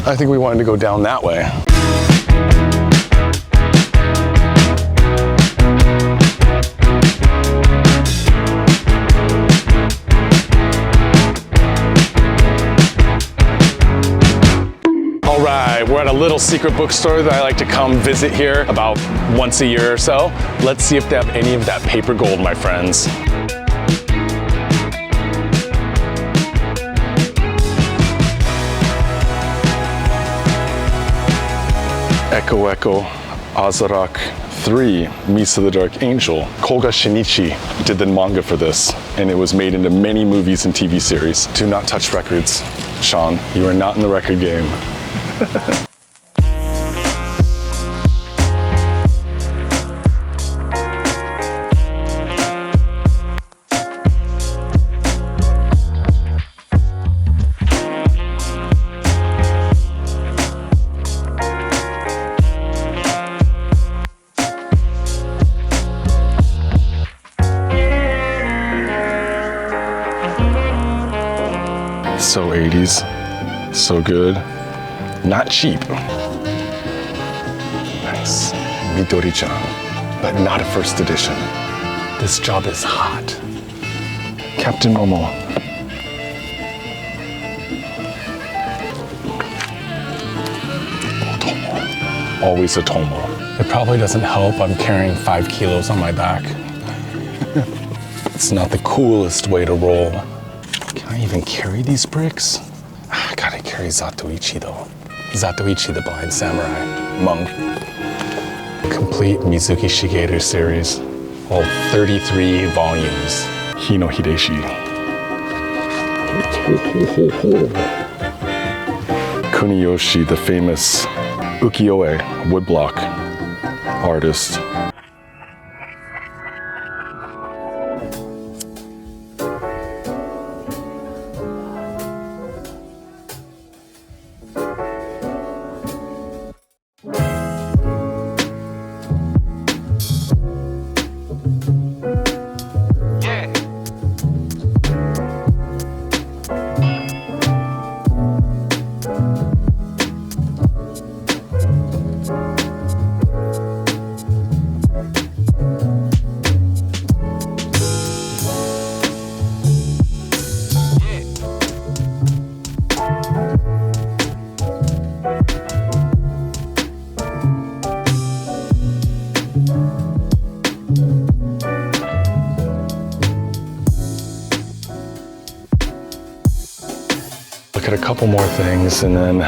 I think we wanted to go down that way. All right, we're at a little secret bookstore that I like to come visit here about once a year or so. Let's see if they have any of that paper gold, my friends. Echo Echo Azarak 3 Misa the Dark Angel. Koga Shinichi did the manga for this, and it was made into many movies and TV series. Do not touch records, Sean. You are not in the record game. So 80s, so good, not cheap. Nice, Midori-chan, but not a first edition. This job is hot. Captain Momo. Tomo. Always a Tomo. It probably doesn't help I'm carrying 5 kilos on my back. It's not the coolest way to roll. Can I even carry these bricks? I gotta carry Zatoichi though. Zatoichi the Blind Samurai, monk. Complete Mizuki Shigeru series, all 33 volumes. Hino Hideshi. Kuniyoshi, the famous ukiyo-e, woodblock artist. Look at a couple more things and then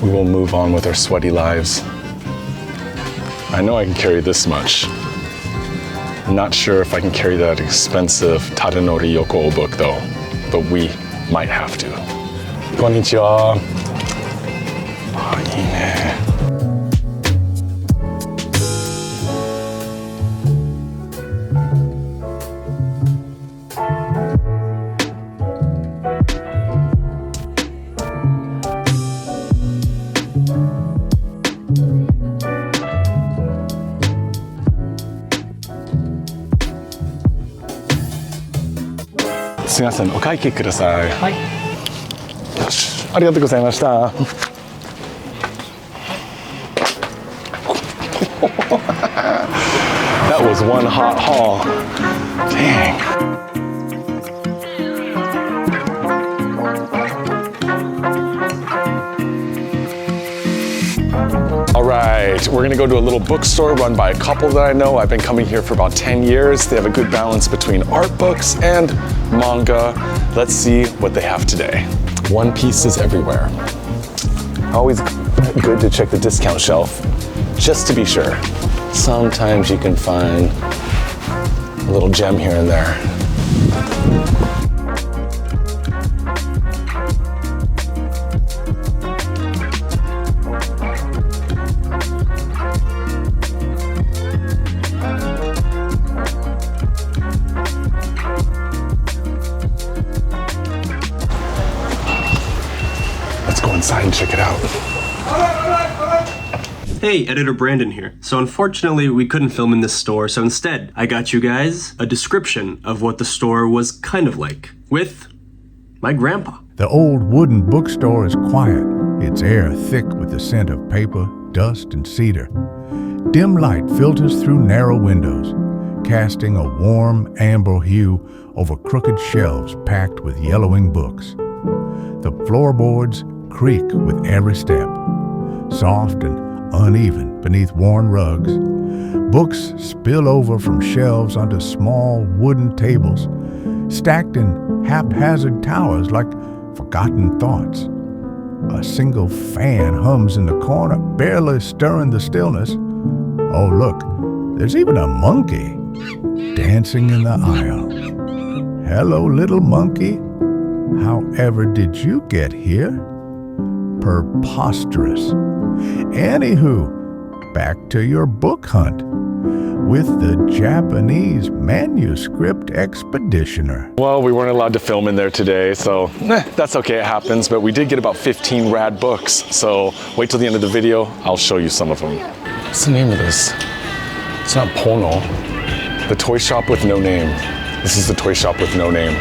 we will move on with our sweaty lives. I know I can carry this much. I'm not sure if I can carry that expensive Tadanori Yoko book though, but we might have to. Konnichiwa. Ah, いいね。すみません、お会計ください。はい。よし、ありがとうございました。That was one hot haul. Dang. All right, we're gonna go to a little bookstore run by a couple that I know. I've been coming here for about 10 years. They have a good balance between art books and manga. Let's see what they have today. One Piece is everywhere. Always good to check the discount shelf, just to be sure. Sometimes you can find a little gem here and there. Let's go inside and check it out. Hey, Editor Brandon here. So unfortunately, we couldn't film in this store, so instead, I got you guys a description of what the store was kind of like, with my grandpa. The old wooden bookstore is quiet, its air thick with the scent of paper, dust, and cedar. Dim light filters through narrow windows, casting a warm amber hue over crooked shelves packed with yellowing books. The floorboards creak with every step, soft and uneven beneath worn rugs. Books spill over from shelves onto small wooden tables, stacked in haphazard towers like forgotten thoughts. A single fan hums in the corner, barely stirring the stillness. Oh, look, there's even a monkey dancing in the aisle. Hello, little monkey. However did you get here? Preposterous. Anywho, back to your book hunt with the Japanese manuscript expeditioner. Well, we weren't allowed to film in there today, so that's okay, it happens, but we did get about 15 rad books, so wait till the end of the video, I'll show you some of them. What's the name of this? It's not Pono. The toy shop with no name. This is the toy shop with no name.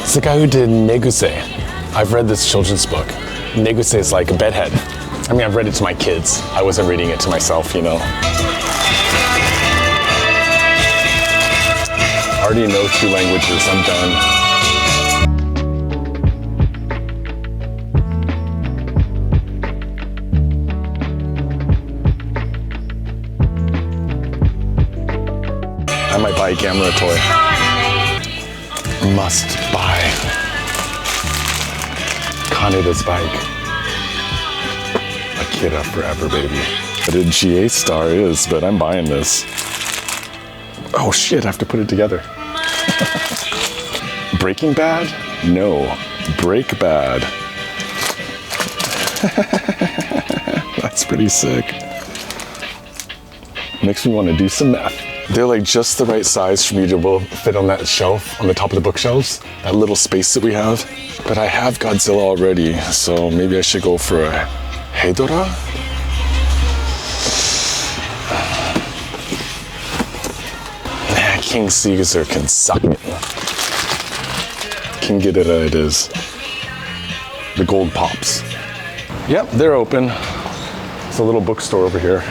It's the guy who did Neguse. I've read this children's book. Neguse is like a bedhead. I mean, I've read it to my kids. I wasn't reading it to myself, you know. I already know 2 languages, I'm done. I might buy a Gamera toy. Must buy. Kaneda's bike. Akira forever, baby. What a GA star is, but I'm buying this. Oh shit, I have to put it together. Breaking Bad? No. Break Bad. That's pretty sick. Makes me want to do some math. They're like just the right size for me to fit on that shelf, on the top of the bookshelves, that little space that we have. But I have Godzilla already, so maybe I should go for a Hedorah? Nah, King Caesar can suck it. King Ghidorah it is. The gold pops. Yep, they're open. It's a little bookstore over here.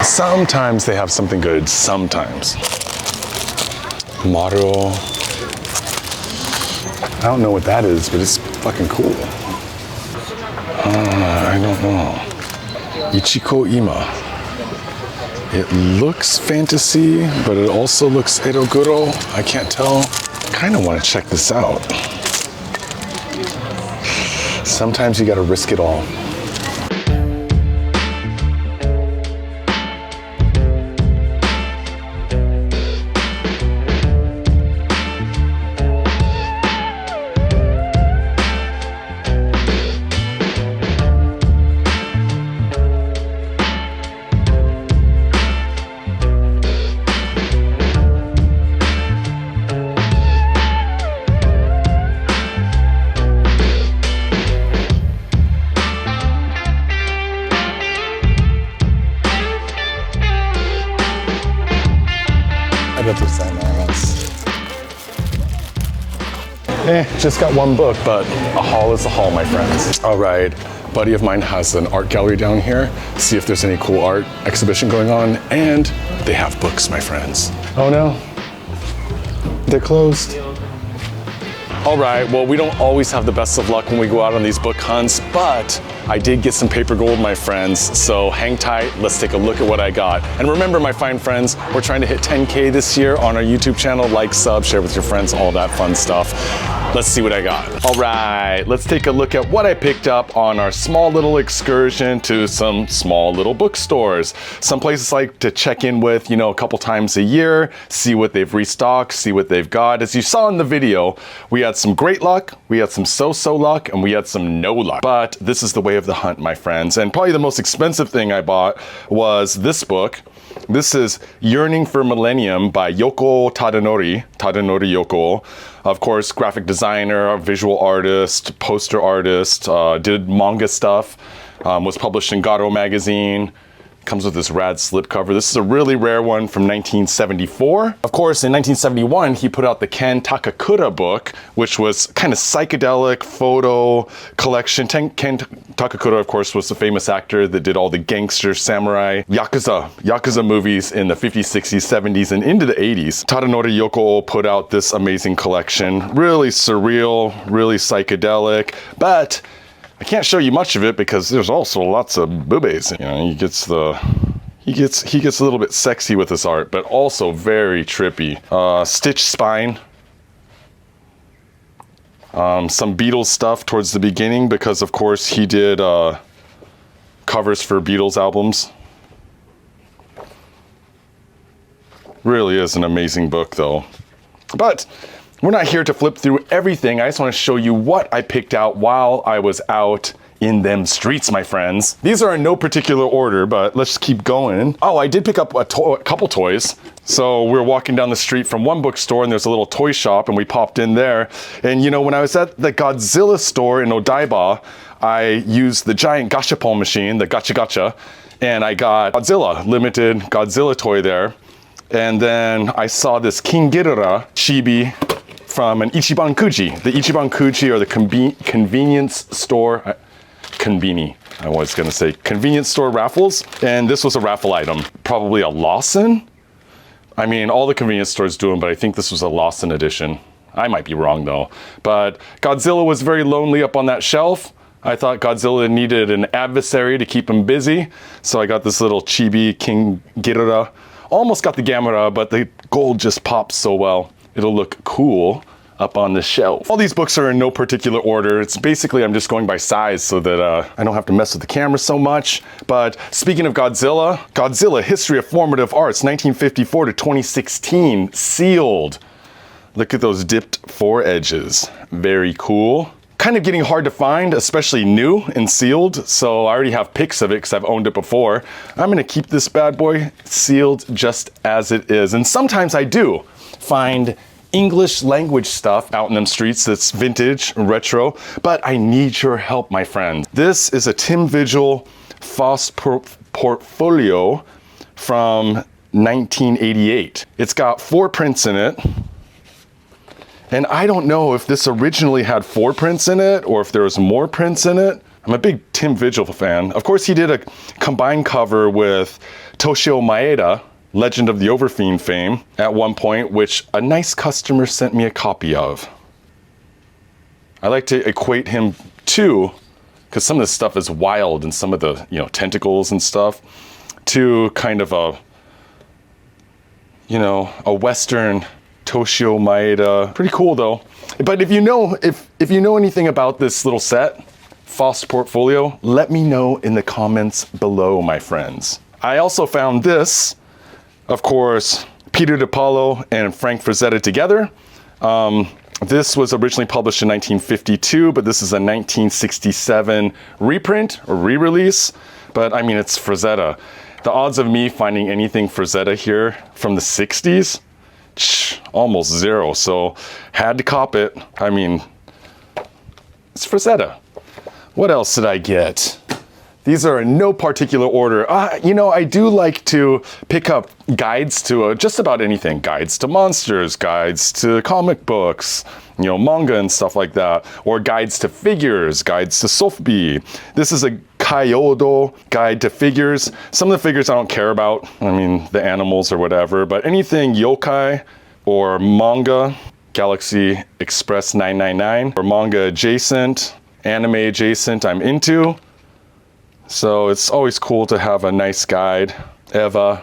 Sometimes they have something good, sometimes. Mario. I don't know what that is, but it's fucking cool. I don't know. Ichiko Ima. It looks fantasy, but it also looks Eroguro. I can't tell. I kind of want to check this out. Sometimes you gotta risk it all. Just got one book, but a haul is a haul, my friends. All right, a buddy of mine has an art gallery down here. See if there's any cool art exhibition going on, and they have books, my friends. Oh no, they're closed. All right, well, we don't always have the best of luck when we go out on these book hunts, but I did get some paper gold, my friends, so hang tight, let's take a look at what I got. And remember, my fine friends, we're trying to hit 10K this year on our YouTube channel. Like, sub, share with your friends, all that fun stuff. Let's see what I got. All right, let's take a look at what I picked up on our small little excursion to some small little bookstores. Some places like to check in with, you know, a couple times a year, see what they've restocked, see what they've got. As you saw in the video, we had some great luck, we had some so-so luck, and we had some no luck. But this is the way of the hunt, my friends. And probably the most expensive thing I bought was this book. This is Yearning for Millennium by Yoko Tadanori Yoko. Of course, graphic designer, visual artist, poster artist, did manga stuff, was published in Garo magazine. Comes with this rad slipcover. This is a really rare one from 1974. Of course, in 1971, he put out the Ken Takakura book, which was kind of psychedelic photo collection. Ken Takakura, of course, was the famous actor that did all the gangster, samurai, Yakuza movies in the 50s, 60s, 70s, and into the 80s. Tadanori Yoko put out this amazing collection. Really surreal, really psychedelic, but I can't show you much of it because there's also lots of boobies. You know, he gets a little bit sexy with this art, but also very trippy. Stitch spine. Some Beatles stuff towards the beginning because, of course, he did covers for Beatles albums. Really is an amazing book, though. But we're not here to flip through everything. I just want to show you what I picked out while I was out in them streets, my friends. These are in no particular order, but let's keep going. Oh, I did pick up a couple toys. So we were walking down the street from one bookstore and there's a little toy shop and we popped in there. And you know, when I was at the Godzilla store in Odaiba, I used the giant gashapon machine, the gacha gacha, and I got limited Godzilla toy there. And then I saw this King Ghidorah chibi from an Ichiban Kuji. The Ichiban Kuji are the convenience store, I was gonna say convenience store raffles. And this was a raffle item, probably a Lawson. I mean, all the convenience stores do them, but I think this was a Lawson edition. I might be wrong though. But Godzilla was very lonely up on that shelf. I thought Godzilla needed an adversary to keep him busy. So I got this little chibi King Ghidorah. Almost got the Gamera, but the gold just pops so well. It'll look cool up on the shelf. All these books are in no particular order. It's basically, I'm just going by size so that I don't have to mess with the camera so much. But speaking of Godzilla, History of Formative Arts, 1954 to 2016, sealed. Look at those dipped foredges. Very cool. Kind of getting hard to find, especially new and sealed. So I already have pics of it because I've owned it before. I'm gonna keep this bad boy sealed just as it is. And sometimes I do find English language stuff out in them streets that's vintage, retro, but I need your help, my friend. This is a Tim Vigil Foss portfolio from 1988. It's got 4 prints in it. And I don't know if this originally had 4 prints in it or if there was more prints in it. I'm a big Tim Vigil fan. Of course, he did a combined cover with Toshio Maeda, Legend of the Overfiend fame, at one point, which a nice customer sent me a copy of. I like to equate him to, because some of this stuff is wild and some of the, you know, tentacles and stuff, to kind of a, you know, a Western Toshio Maeda. Pretty cool though. But if you know anything about this little set, Foss portfolio, let me know in the comments below, my friends. I also found this, of course, Peter DiPaolo and Frank Frazetta together. This was originally published in 1952, but this is a 1967 reprint or re-release. But I mean, it's Frazetta. The odds of me finding anything Frazetta here from the 60s, almost zero. So had to cop it. I mean, it's Frazetta. What else did I get? These are in no particular order. You know, I do like to pick up guides to just about anything. Guides to monsters, guides to comic books, you know, manga and stuff like that. Or guides to figures, guides to sofubi. This is a Kyodo guide to figures. Some of the figures I don't care about. I mean, the animals or whatever. But anything yokai or manga, Galaxy Express 999, or manga adjacent, anime adjacent, I'm into. So it's always cool to have a nice guide. Eva,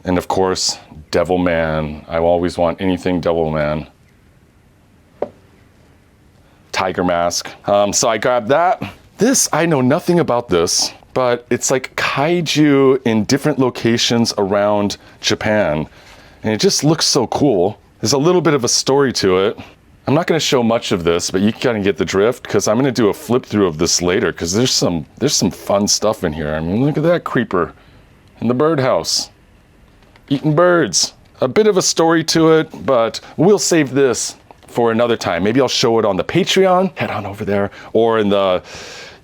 and of course, Devilman. I always want anything Devilman. Tiger Mask. So I grabbed that. This, I know nothing about this, but it's like kaiju in different locations around Japan. And it just looks so cool. There's a little bit of a story to it. I'm not going to show much of this, but you kind of get the drift because I'm going to do a flip through of this later because there's some fun stuff in here. I mean, look at that creeper in the birdhouse, eating birds. A bit of a story to it, but we'll save this for another time. Maybe I'll show it on the Patreon, head on over there, or in the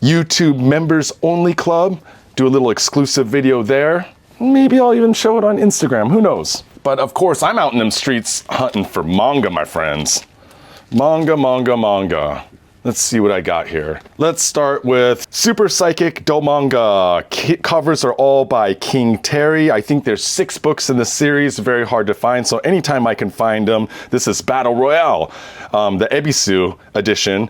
YouTube members only club, do a little exclusive video there. Maybe I'll even show it on Instagram, who knows? But of course, I'm out in them streets hunting for manga, my friends. Manga, manga, manga. Let's see what I got here. Let's start with Super Psychic Do Manga. Covers are all by King Terry. I think there's 6 books in the series, very hard to find. So anytime I can find them, this is Battle Royale, the Ebisu edition.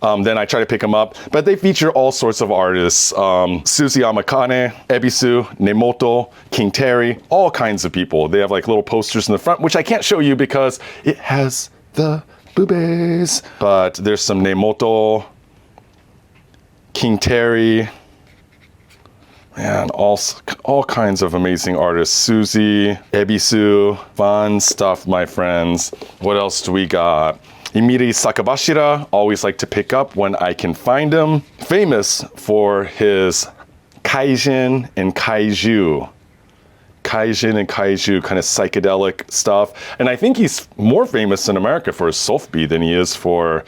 Then I try to pick them up, but they feature all sorts of artists. Suzy Amakane, Ebisu, Nemoto, King Terry, all kinds of people. They have like little posters in the front, which I can't show you because it has the boobies. But there's some Nemoto, King Terry, and all kinds of amazing artists. Suzy, Ebisu, fun stuff, my friends. What else do we got? Imiri Sakabashira, always like to pick up when I can find him. Famous for his Kaijin and Kaiju. Kaijin and Kaiju, kind of psychedelic stuff. And I think he's more famous in America for his softbi than he is for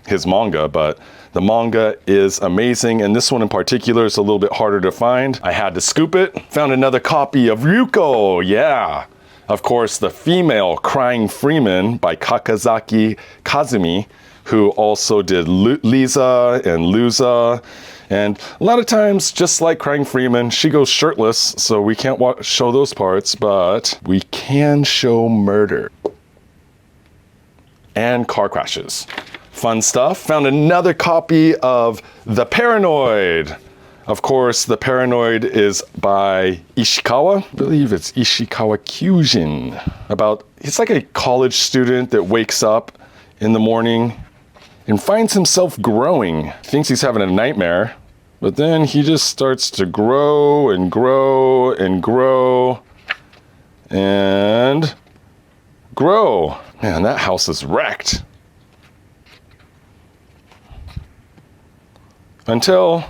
his manga, but the manga is amazing, and this one in particular is a little bit harder to find. I had to scoop it. Found another copy of Ryuko, yeah. Of course, the female Crying Freeman by Kakazaki Kazumi, who also did Lisa and Luza. And a lot of times, just like Crying Freeman, she goes shirtless, so we can't show those parts, but we can show murder and car crashes. Fun stuff. Found another copy of The Paranoid. Of course, The Paranoid is by Ishikawa. I believe it's Ishikawa Kyujin. He's like a college student that wakes up in the morning and finds himself growing. Thinks he's having a nightmare, but then he just starts to grow and grow and grow and grow. Man, that house is wrecked. Until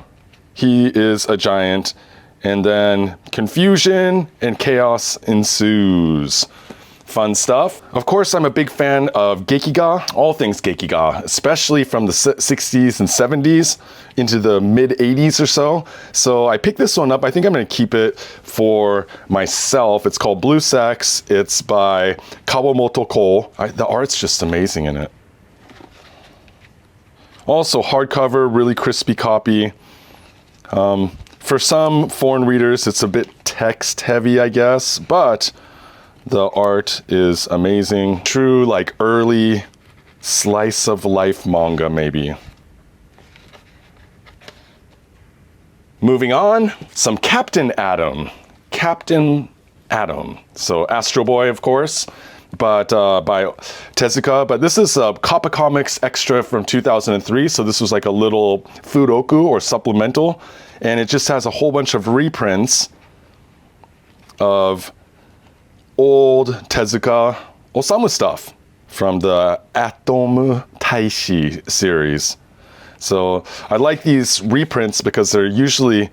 he is a giant, and then confusion and chaos ensues. Fun stuff. Of course, I'm a big fan of Gekiga, all things Gekiga, especially from the 60s and 70s into the mid 80s or so. So I picked this one up. I think I'm gonna keep it for myself. It's called Blue Sex. It's by Kawamoto Ko. The art's just amazing in it. Also hardcover, really crispy copy. For some foreign readers, it's a bit text heavy, I guess, but the art is amazing. True, like early slice of life manga, maybe. Moving on, some Captain Atom. Captain Atom. So Astro Boy, of course, but by Tezuka. But this is a Kappa Comics extra from 2003. So this was like a little furoku or supplemental. And it just has a whole bunch of reprints of old Tezuka Osamu stuff from the Atom Taishi series. So I like these reprints because they're usually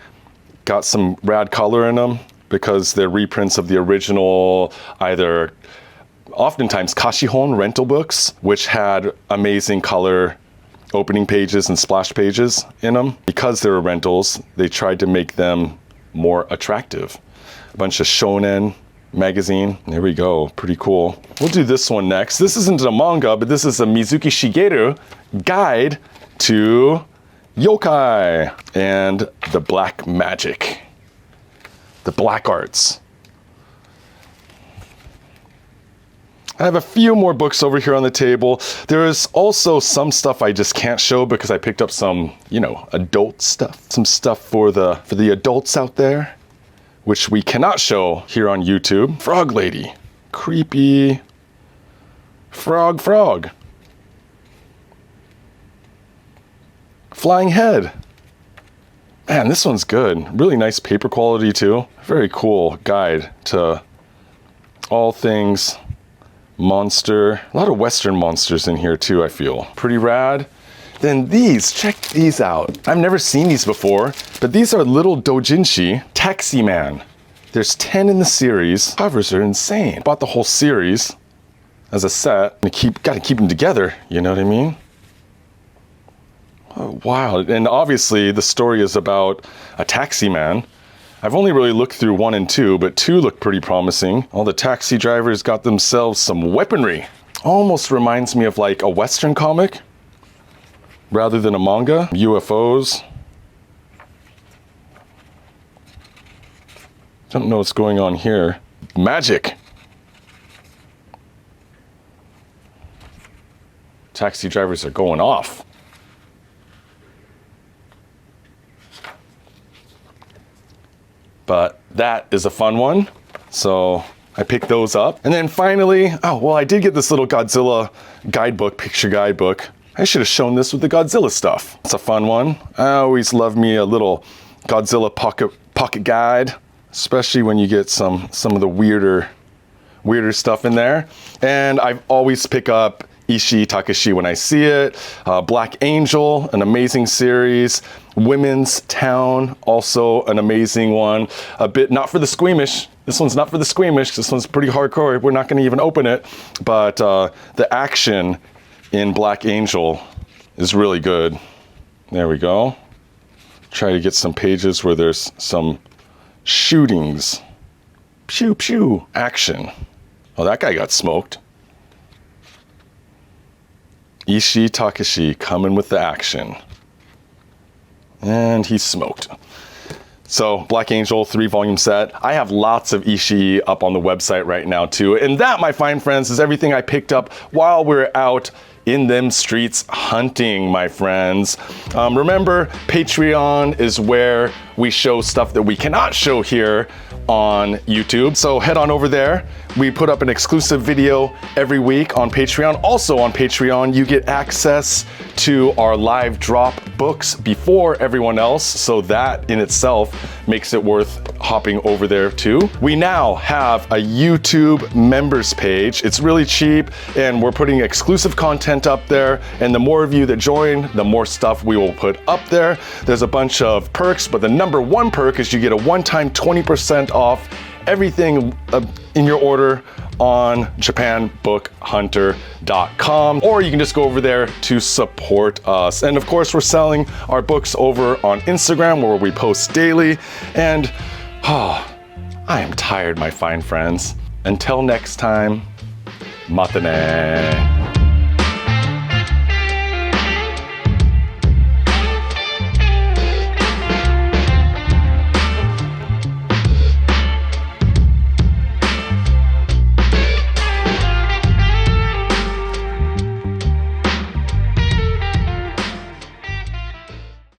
got some rad color in them because they're reprints of the original, either oftentimes Kashihon rental books, which had amazing color opening pages and splash pages in them. Because they were rentals, they tried to make them more attractive. A bunch of shonen magazine. There we go, pretty cool. We'll do this one next. This isn't a manga, but this is a Mizuki Shigeru guide to yokai and the black magic, the black arts. I have a few more books over here on the table. There is also some stuff I just can't show because I picked up some, adult stuff. Some stuff for the adults out there, which we cannot show here on YouTube. Frog Lady. Creepy. Frog. Flying Head. Man, this one's good. Really nice paper quality too. Very cool guide to all things monster. A lot of Western monsters in here too, I feel. Pretty rad. Then these, check these out. I've never seen these before, but these are little doujinshi Taxi Man. There's 10 in the series. Covers are insane. Bought the whole series as a set. Gotta keep them together, you know what I mean? Oh, wow, and obviously the story is about a taxi man. I've only really looked through 1 and 2, but 2 looked pretty promising. All the taxi drivers got themselves some weaponry. Almost reminds me of like a Western comic rather than a manga. UFOs. Don't know what's going on here. Magic. Taxi drivers are going off. But that is a fun one. So I picked those up. And then finally, oh, well, I did get this little Godzilla guidebook, picture guidebook. I should have shown this with the Godzilla stuff. It's a fun one. I always love me a little Godzilla pocket guide, especially when you get some of the weirder stuff in there. And I always pick up Ishii Takashi when I see it. Black Angel, an amazing series. Women's Town, also an amazing one. A bit not for the squeamish. This one's not for the squeamish. This one's pretty hardcore. We're not going to even open it. But the action in Black Angel is really good. There we go. Try to get some pages where there's some shootings. Pew pew action. Oh, that guy got smoked. Ishii Takashi coming with the action. And he's smoked. So Black Angel 3-volume set. I have lots of Ishii up on the website right now too. And that, my fine friends, is everything I picked up while we're out in them streets hunting, my friends. Remember, Patreon is where we show stuff that we cannot show here on YouTube. So head on over there. We put up an exclusive video every week on Patreon. Also on Patreon, you get access to our live drop books before everyone else. So that in itself makes it worth hopping over there too. We now have a YouTube members page. It's really cheap and we're putting exclusive content up there. And the more of you that join, the more stuff we will put up there. There's a bunch of perks, but the number one perk is you get a one-time 20% off everything in your order on japanbookhunter.com, or you can just go over there to support us. And of course, we're selling our books over on Instagram where we post daily. And I am tired, my fine friends. Until next time, matane.